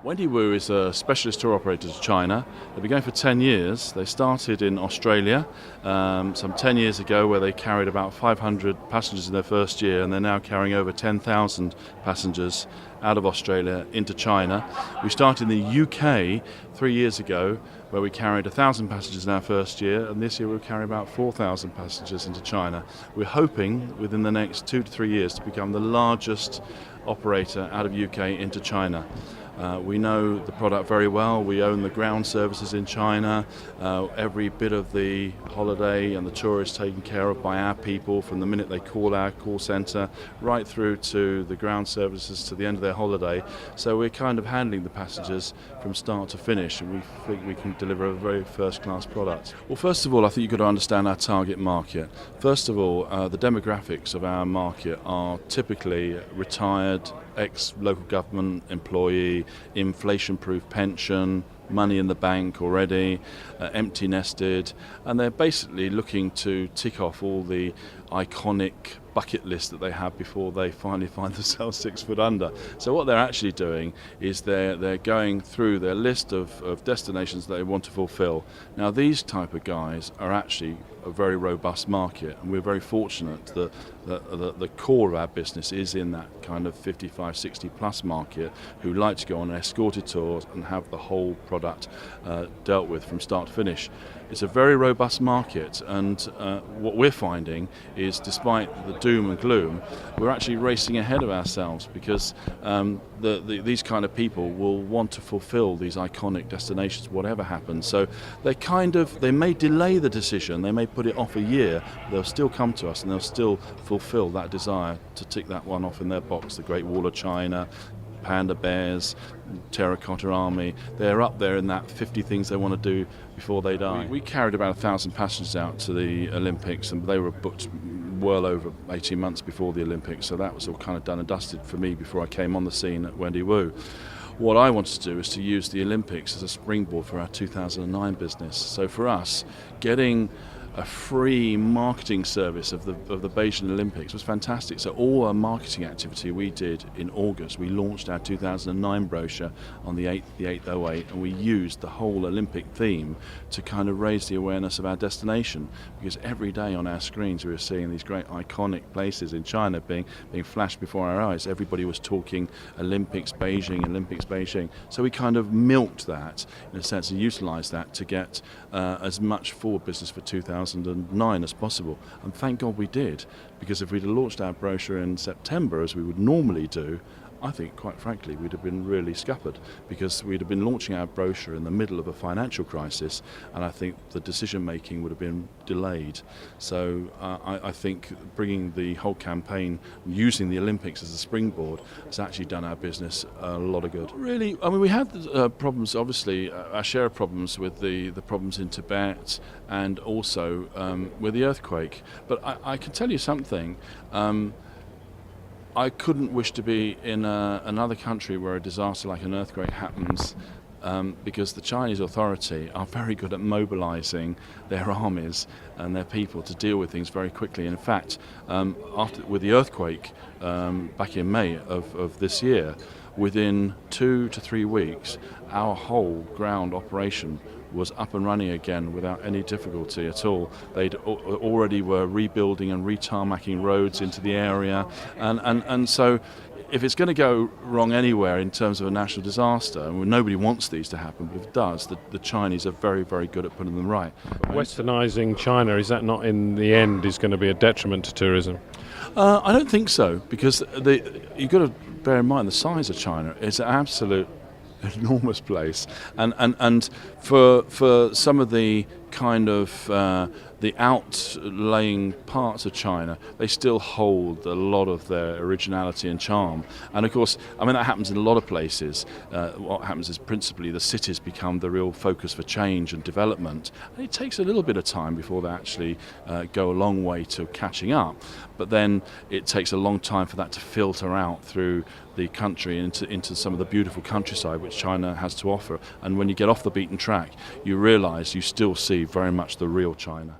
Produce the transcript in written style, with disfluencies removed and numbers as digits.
Wendy Wu is a specialist tour operator to China. They've been going for 10 years. They started in Australia some 10 years ago, where they carried about 500 passengers in their first year, and they're now carrying over 10,000 passengers out of Australia into China. We started in the UK 3 years ago, where we carried 1,000 passengers in our first year, and this year we'll carry about 4,000 passengers into China. We're hoping within the next 2 to 3 years to become the largest operator out of UK into China. We know the product very well. We own the ground services in China. Every bit of the holiday and the tour is taken care of by our people from the minute they call our call centre right through to the ground services to the end of their holiday. So we're kind of handling the passengers from start to finish, and we think we can deliver a very first-class product. Well, first of all, I think you've got to understand our target market. First of all, the demographics of our market are typically retired, ex-local government employee, inflation-proof pension, money in the bank already, empty nested, and they're basically looking to tick off all the iconic bucket list that they have before they finally find themselves 6 foot under. So what they're actually doing is they're going through their list of destinations that they want to fulfill. Now, these type of guys are actually a very robust market, and we're very fortunate that the core of our business is in that kind of 55, 60 plus market, who like to go on escorted tours and have the whole product dealt with from start to finish. It's a very robust market, and what we're finding is, despite the doom and gloom, we're actually racing ahead of ourselves, because these kind of people will want to fulfill these iconic destinations whatever happens. So they may delay the decision, they may put it off a year, but they'll still come to us and they'll still fulfill that desire to tick that one off in their box. The Great Wall of China, panda bears, terracotta army, they're up there in that 50 things they want to do before they die. We carried about 1,000 passengers out to the Olympics, and they were booked well over 18 months before the Olympics, so that was all kind of done and dusted for me before I came on the scene at Wendy Wu. What I wanted to do is to use the Olympics as a springboard for our 2009 business. So for us, getting a free marketing service of the Beijing Olympics was fantastic. So all our marketing activity we did in August, we launched our 2009 brochure on the 8th, and we used the whole Olympic theme to kind of raise the awareness of our destination, because every day on our screens we were seeing these great iconic places in China being flashed before our eyes. Everybody was talking Olympics Beijing, Olympics Beijing. So we kind of milked that in a sense and utilised that to get as much forward business for 2009 as possible, and thank God we did, because if we'd have launched our brochure in September as we would normally do, I think, quite frankly, we'd have been really scuppered, because we'd have been launching our brochure in the middle of a financial crisis, and I think the decision making would have been delayed. So I think bringing the whole campaign, using the Olympics as a springboard, has actually done our business a lot of good. Really, I mean, we had problems, obviously, our share of problems with the problems in Tibet, and also with the earthquake. But I can tell you something. I couldn't wish to be in another country where a disaster like an earthquake happens, because the Chinese authority are very good at mobilising their armies and their people to deal with things very quickly. In fact, with the earthquake back in May of this year, within 2 to 3 weeks, our whole ground operation was up and running again without any difficulty at all. They'd already were rebuilding and retarmacking roads into the area, and so if it's going to go wrong anywhere in terms of a national disaster, and nobody wants these to happen, but if it does, the Chinese are very, very good at putting them right. Westernising China, is that not in the end is going to be a detriment to tourism? I don't think so, because you've got to bear in mind the size of China. It's an absolute enormous place, and for some of the kind of the outlying parts of China, they still hold a lot of their originality and charm. And of course, I mean, that happens in a lot of places. What happens is principally the cities become the real focus for change and development. And it takes a little bit of time before they actually go a long way to catching up. But then it takes a long time for that to filter out through the country into some of the beautiful countryside which China has to offer. And when you get off the beaten track, you realise you still see very much the real China.